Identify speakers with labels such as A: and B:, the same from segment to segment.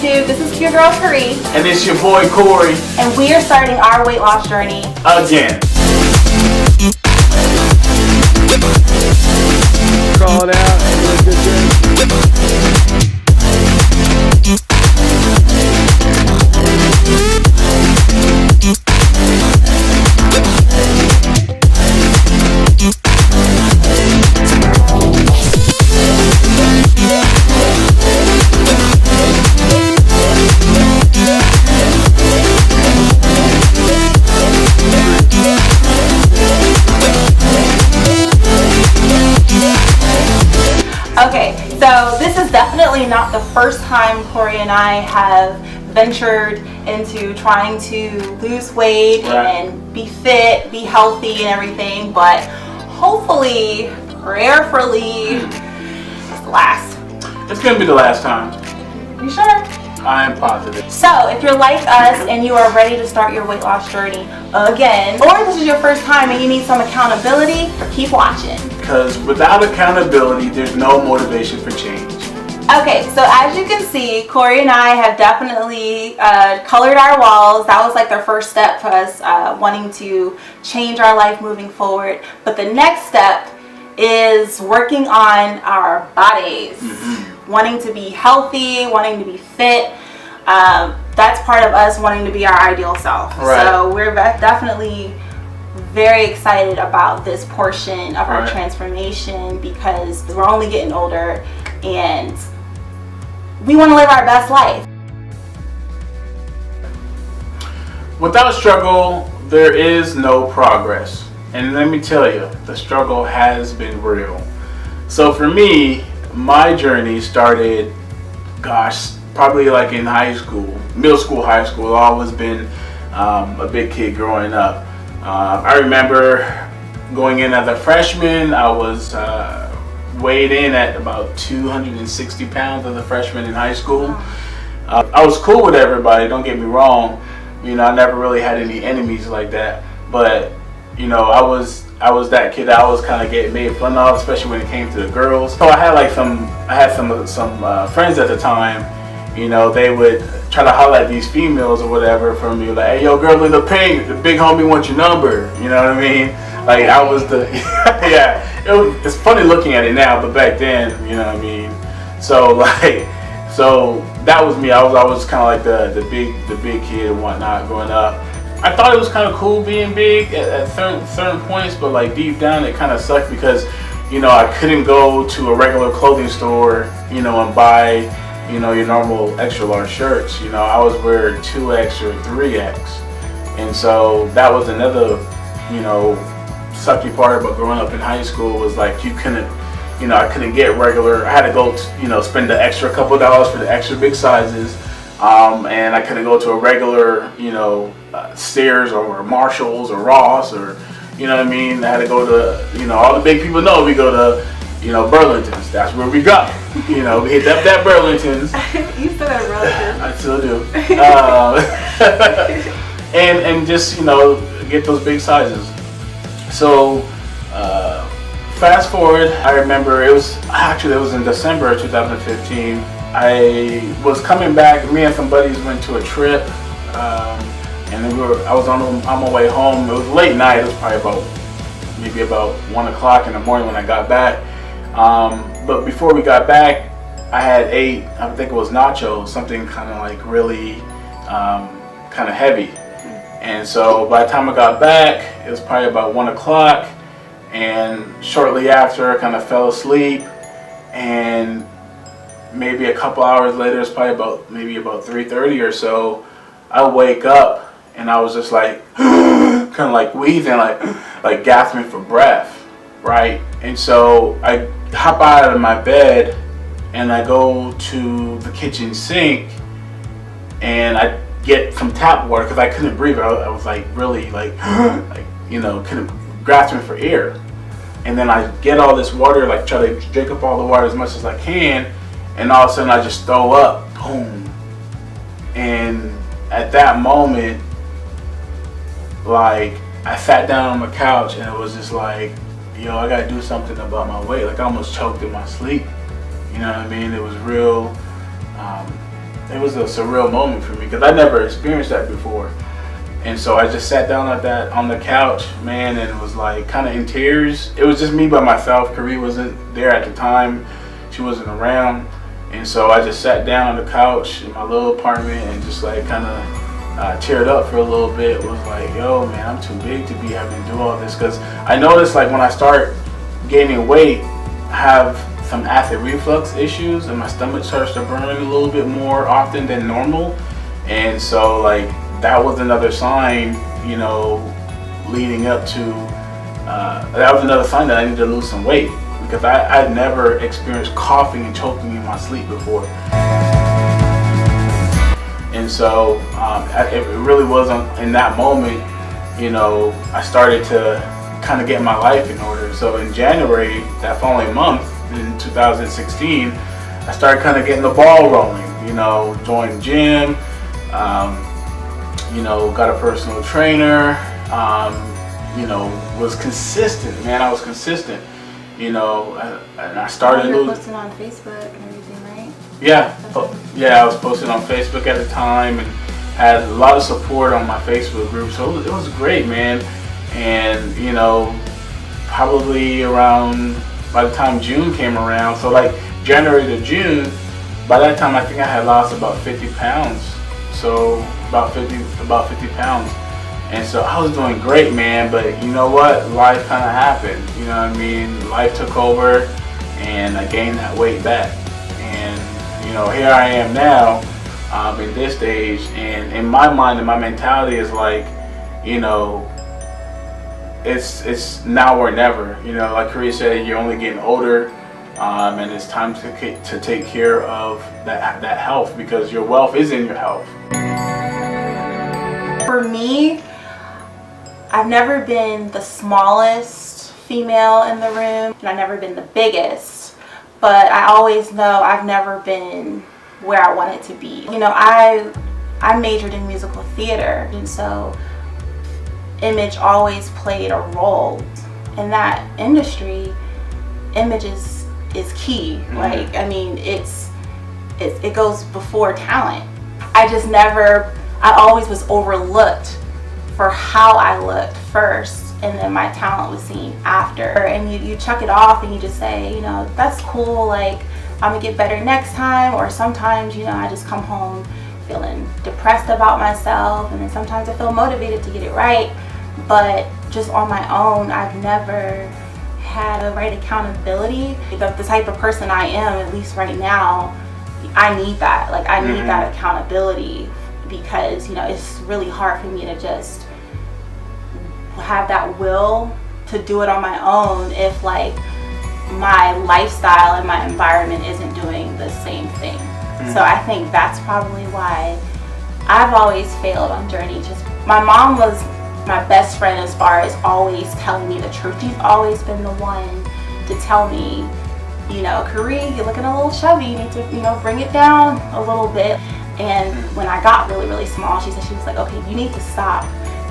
A: YouTube. This is your girl Karee.
B: And it's your boy Corey.
A: And we are starting our weight loss journey
B: again.
C: Call it out and do a good job.
A: Okay, so this is definitely not the first time Corey and I have ventured into trying to lose weight and be fit, be healthy and everything, but hopefully, prayerfully, it's the last.
B: It's going to be the last time.
A: You sure?
B: I am positive.
A: So, if you're like us and you are ready to start your weight loss journey again, or this is your first time and you need some accountability, keep watching.
B: Because without accountability, there's no motivation for change.
A: Okay, so as you can see, Corey and I have definitely colored our walls. That was like their first step for us wanting to change our life moving forward. But the next step is working on our bodies. Wanting to be healthy, wanting to be fit. That's part of us wanting to be our ideal self.
B: Right.
A: So we're definitely very excited about this portion of our transformation because we're only getting older and we want to live our best life.
B: Without struggle, there is no progress. And let me tell you, the struggle has been real. So for me, my journey started, probably like in high school, middle school, high school. I've always been a big kid growing up. I remember going in as a freshman, I was weighed in at about 260 pounds as a freshman in high school. I was cool with everybody, don't get me wrong. You know, I never really had any enemies like that. But, you know, I was that kid that I was kind of getting made fun of, especially when it came to the girls. So I had some friends at the time. You know, they would try to holler at these females or whatever from me, like, hey, yo, girl in the pink, the big homie wants your number. You know what I mean? Like, I was the, it's funny looking at it now, but back then, you know what I mean? So, so that was me. I was kind of like the big kid and whatnot growing up. I thought it was kind of cool being big at certain points, but like deep down, it kind of sucked because, you know, I couldn't go to a regular clothing store, you know, and buy, you know, your normal extra large shirts. You know, I was wearing 2X or 3X. And so that was another, you know, sucky part about growing up in high school was like you couldn't, you know, I couldn't get regular, I had to go, you know, spend the extra couple dollars for the extra big sizes. And I couldn't go to a regular, you know, Sears or Marshalls or Ross or, you know what I mean? I had to go to, you know, all the big people know we go to, you know, Burlington's. That's where we go. You know, we hit up that Burlington's.
A: You still got Burlington's.
B: I still do. And just, you know, get those big sizes. So, fast forward, I remember it was in December of 2015. I was coming back, me and some buddies went to a trip, and I was on my way home. It was late night, it was probably maybe about 1 o'clock in the morning when I got back. But before we got back, I had ate, I think it was nachos, something kind of like really kind of heavy. And so by the time I got back, it was probably about 1 o'clock, and shortly after I kind of fell asleep, and maybe a couple hours later, it's probably about 3:30 or so, I wake up and I was just like kind of like wheezing, like gasping for breath, right? And so I hop out of my bed and I go to the kitchen sink and I get some tap water because I couldn't breathe. I was like really like you know, couldn't grasping for air. And then I get all this water, like try to drink up all the water as much as I can, and all of a sudden I just throw up, boom. And at that moment, like I sat down on the couch and it was just like, yo, I gotta do something about my weight. Like I almost choked in my sleep. You know what I mean? It was real. it was a surreal moment for me because I never experienced that before. And so I just sat down on the couch, man, and was like kind of in tears. It was just me by myself. Karee wasn't there at the time. She wasn't around. And so I just sat down on the couch in my little apartment and just like kind of teared up for a little bit. Was like, yo, man, I'm too big to be having to do all this. Because I noticed like when I start gaining weight, I have some acid reflux issues and my stomach starts to burn a little bit more often than normal. And so like that was another sign, you know, leading up to, that was another sign that I needed to lose some weight because I'd never experienced coughing and choking in my sleep before. And so it really was in that moment, you know, I started to kind of get my life in order. So in January, that following month, in 2016, I started kind of getting the ball rolling, you know, joined the gym, you know, got a personal trainer, you know, was consistent, man. I was consistent, you know, and I started
A: You were posting on Facebook and everything, right?
B: Yeah, yeah, I was posting on Facebook at the time and had a lot of support on my Facebook group, so it was great, man. And, you know, probably around, by the time June came around, so like January to June, by that time I think I had lost about 50 pounds. So about 50 pounds. And so I was doing great, man, but you know what? Life kind of happened, you know what I mean? Life took over and I gained that weight back. And, you know, here I am now in this stage, and in my mind and my mentality is like, you know, it's now or never. You know, like Karee said, you're only getting older, and it's time to take care of that health because your wealth is in your health.
A: For me, I've never been the smallest female in the room, and I've never been the biggest, but I always know I've never been where I wanted to be. You know, I majored in musical theater, and so image always played a role in that industry. Image is key. Mm-hmm. Like, I mean, it goes before talent. I always was overlooked for how I looked first, and then my talent was seen after. And you chuck it off and you just say, you know, that's cool, like I'm gonna get better next time. Or sometimes, you know, I just come home feeling depressed about myself, and then sometimes I feel motivated to get it right. But just on my own, I've never had the right accountability. The type of person I am, at least right now, I need that. Like, I need that accountability, because, you know, it's really hard for me to just have that will to do it on my own if, like, my lifestyle and my environment isn't doing the same thing. So I think that's probably why I've always failed on journeys. Just my mom was my best friend as far as always telling me the truth. She's always been the one to tell me, you know, Karee, you're looking a little chubby, you need to, you know, bring it down a little bit. And when I got really, really small, she was like, okay, you need to stop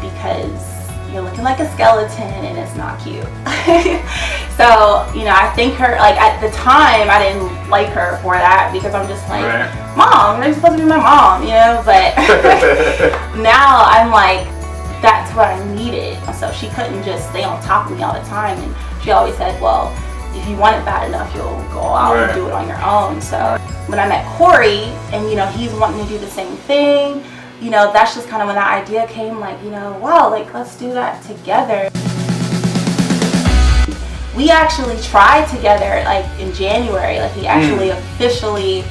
A: because you're looking like a skeleton and it's not cute. So, you know, I think her, like, at the time, I didn't like her for that, because I'm just like, Mom, you're supposed to be my mom, you know, but now I'm like, that's what I needed. So she couldn't just stay on top of me all the time. And she always said, well, if you want it bad enough, you'll go out and do it on your own. So when I met Corey, and, you know, he's wanting to do the same thing, you know, that's just kind of when that idea came, like, you know, wow, like, let's do that together. We actually tried together, like, in January. Like, we actually officially,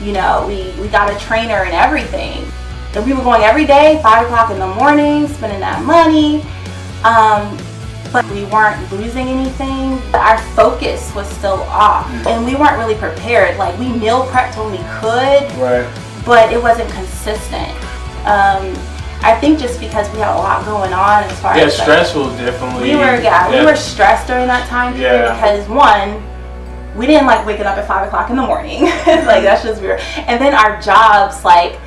A: you know, we got a trainer and everything. And we were going every day, 5 o'clock in the morning, spending that money. But we weren't losing anything. Our focus was still off. And we weren't really prepared. Like, we meal prepped when we could, but it wasn't consistent. I think just because we had a lot going on as far as,
B: stress was definitely.
A: We were stressed during that time period because, one, we didn't like waking up at 5 o'clock in the morning. Like, that's just weird. And then our jobs, like,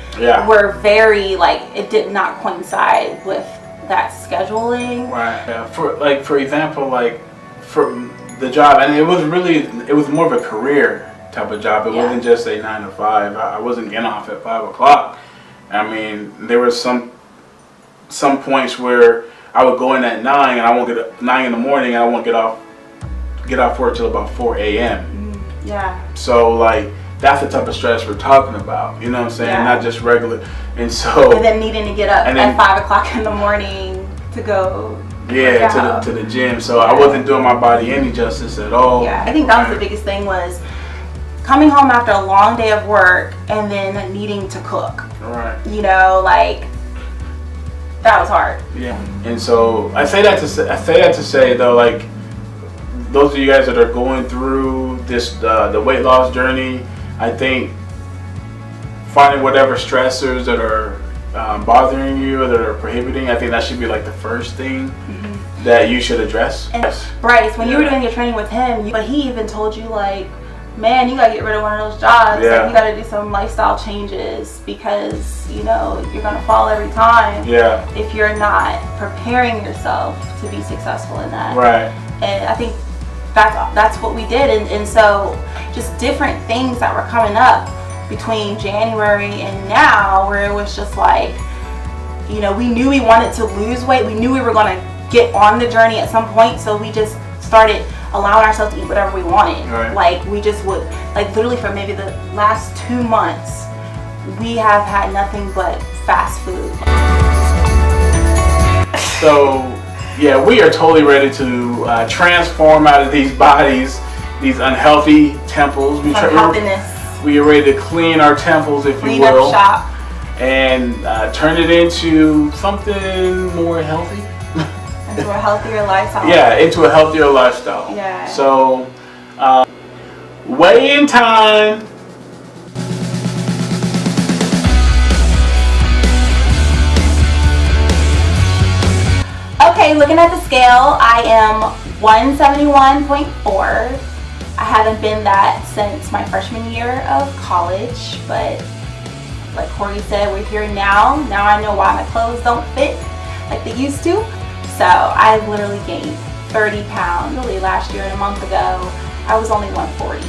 A: were very, like, it did not coincide with that scheduling.
B: Right. Yeah. For example, like, for the job, and it was more of a career type of job. It
A: Yeah.
B: wasn't just a 9 to 5. I wasn't getting off at 5 o'clock. I mean, there was some points where I would go in at 9 and I won't get 9 in the morning and I won't get off work till about 4 a.m.
A: Yeah.
B: So like that's the type of stress we're talking about. You know what I'm saying?
A: Yeah.
B: Not just regular. And so
A: And then needing to get up
B: And then-
A: at 5 o'clock in the morning to go.
B: yeah,
A: work out.
B: to the gym. So I wasn't doing my body any justice at all.
A: Yeah, I think that was the biggest thing, was coming home after a long day of work and then needing to cook.
B: Right.
A: You know, like that was hard.
B: Yeah. And so I say that to say though, like those of you guys that are going through this the weight loss journey, I think finding whatever stressors that are bothering you or that are prohibiting, I think that should be like the first thing that you should address.
A: And Bryce, when you were doing your training with him, but he even told you like, man, you gotta get rid of one of those jobs.
B: Yeah.
A: Like, you gotta do some lifestyle changes because you know you're gonna fall every time.
B: Yeah.
A: If you're not preparing yourself to be successful in that.
B: Right.
A: And I think that's what we did. And so just different things that were coming up between January and now, where it was just like, you know, we knew we wanted to lose weight. We knew we were going to get on the journey at some point. So we just started allowing ourselves to eat whatever we wanted.
B: Right.
A: Like we just would, like literally for maybe the last 2 months, we have had nothing but fast food.
B: So yeah, we are totally ready to transform out of these bodies, these unhealthy temples. We are ready to clean our temples, if you
A: Clean
B: will,
A: up shop.
B: and turn it into something more healthy.
A: Into a healthier lifestyle.
B: Yeah, into a healthier lifestyle.
A: Yeah.
B: So, weigh-in time.
A: Okay, looking at the scale, I am 171.4. I haven't been that since my freshman year of college, but like Corey said, we're here now. Now I know why my clothes don't fit like they used to. So I've literally gained 30 pounds. Really last year and a month ago, I was only 140.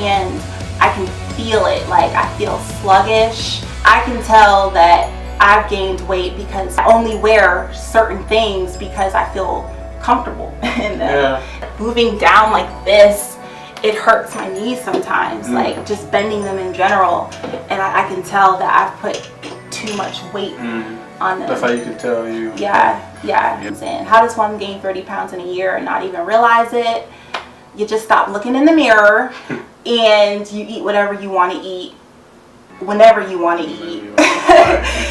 A: And I can feel it, like I feel sluggish. I can tell that I've gained weight because I only wear certain things because I feel comfortable in them.
B: Yeah.
A: Moving down like this, it hurts my knees sometimes, like just bending them in general, and I can tell that I've put too much weight on them.
B: That's how you can tell you.
A: Yeah. And how does one gain 30 pounds in a year and not even realize it? You just stop looking in the mirror and you eat whatever you want to eat, whenever you want to eat.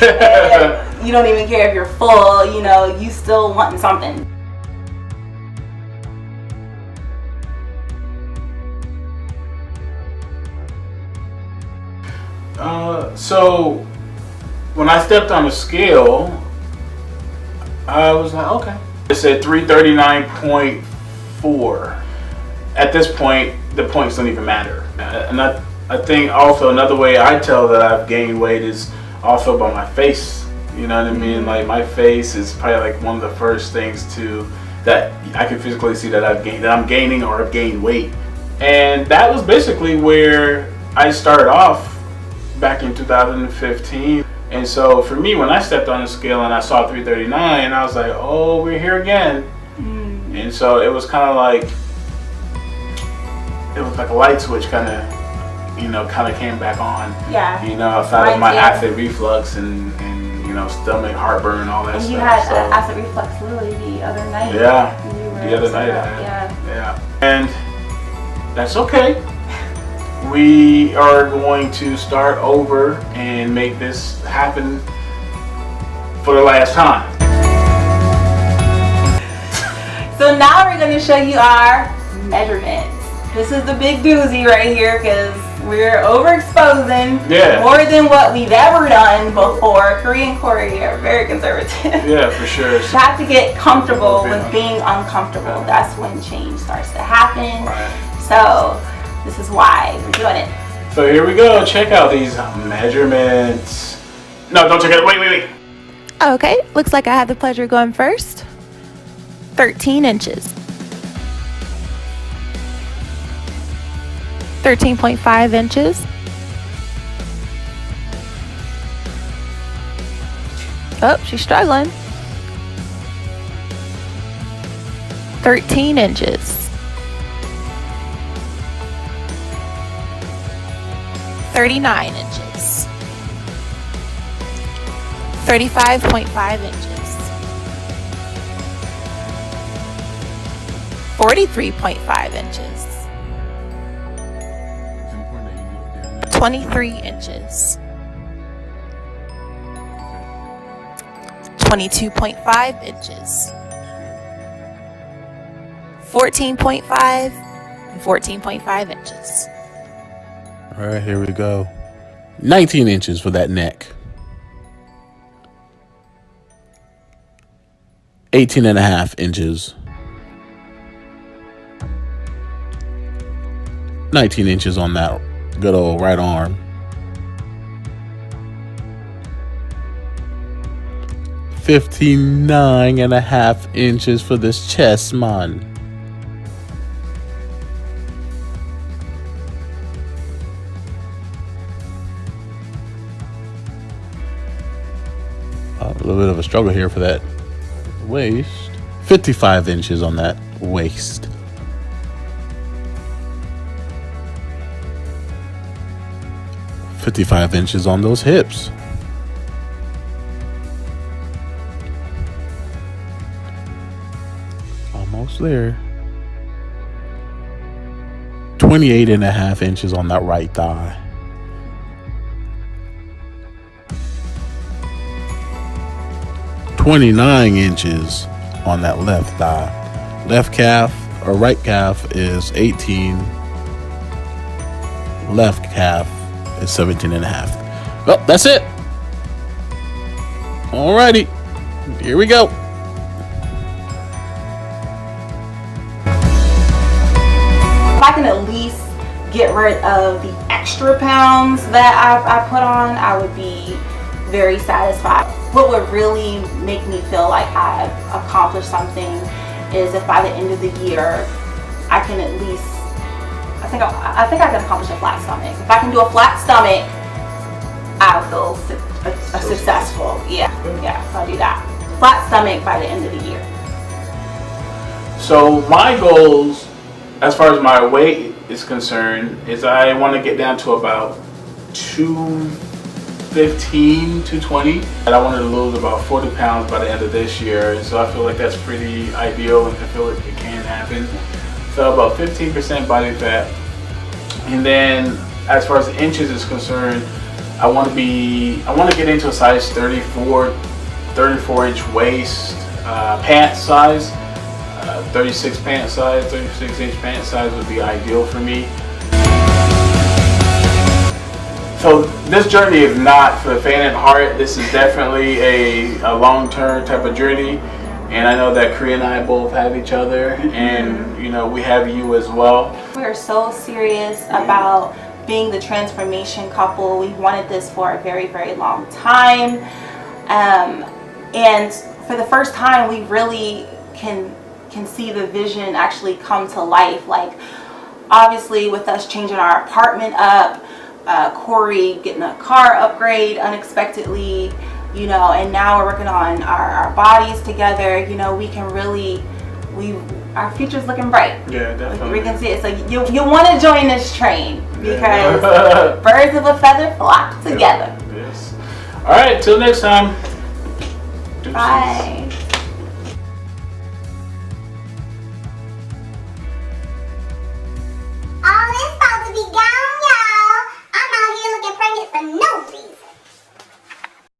A: And you don't even care if you're full, you know, you still wanting something.
B: So when I stepped on the scale, I was like, okay. It said 339.4. At this point, the points don't even matter. And I think also another way I tell that I've gained weight is also by my face. You know what I mean? Like my face is probably like one of the first things that I can physically see that I'm gaining or have gained weight. And that was basically where I started off back in 2015. And so for me, when I stepped on the scale and I saw 339, I was like, oh, we're here again. And so it was kind of like, it was like a light switch kind of came back on.
A: Yeah.
B: You know, outside of my acid reflux and stomach heartburn and all that
A: and
B: stuff.
A: You had acid reflux literally the other night.
B: Yeah. The other night I had. Yeah. And that's okay. We are going to start over and make this happen for the last time.
A: So now we're going to show you our measurements. This is the big doozy right here because we're overexposing more than what we've ever done before. Karee and Corey are very conservative.
B: Yeah, for sure.
A: You have to get comfortable with being uncomfortable. That's when change starts to happen.
B: Right.
A: So this is why we're doing it.
B: So here we go. Check out these measurements. No, don't check it. Wait.
A: Okay, looks like I have the pleasure of going first. 13 inches. 13.5 inches. Oh, she's struggling. 13 inches. 39 inches. 35.5 inches. 43.5 inches. 23 inches. 22.5 inches. 14.5 and 14.5 inches.
D: All right, here we go. 19 inches for that neck. 18.5 inches. 19 inches on that good old right arm. 59.5 inches for this chest, man. A little bit of a struggle here for that waist. 55 inches on that waist. 55 inches on those hips. Almost there. 28.5 inches on that right thigh. 29 inches on that left thigh. Left calf or right calf is 18. Left calf is 17.5. Well, that's it. Alrighty, here we go.
A: If I can at least get rid of the extra pounds that I put on, I would be very satisfied. What would really make me feel like I've accomplished something is if by the end of the year I can at least, I think I can accomplish a flat stomach. If I can do a flat stomach, I'll feel successful. Yeah, so I'll do that. Flat stomach by the end of the year.
B: So my goals, as far as my weight is concerned, is I want to get down to about 215, 220. And I wanted to lose about 40 pounds by the end of this year. And so I feel like that's pretty ideal, and I feel like it can happen. So about 15% body fat. And then as far as the inches is concerned, I want to get into a size 34 inch waist, pant size, 36 pant size, 36 inch pant size would be ideal for me. So this journey is not for the faint of heart. This is definitely a long-term type of journey. And I know that Karee and I both have each other, and you know, we have you as well.
A: We are so serious about being the transformation couple. We've wanted this for a very, very long time. And for the first time, we really can see the vision actually come to life. Like, obviously with us changing our apartment up, Corey getting a car upgrade unexpectedly, you know, and now we're working on our bodies together, you know, we can really, our future's looking bright.
B: Yeah, definitely.
A: We can see it. So you want to join this train because birds of a feather flock together.
B: Yes. All right, till next time.
A: Bye.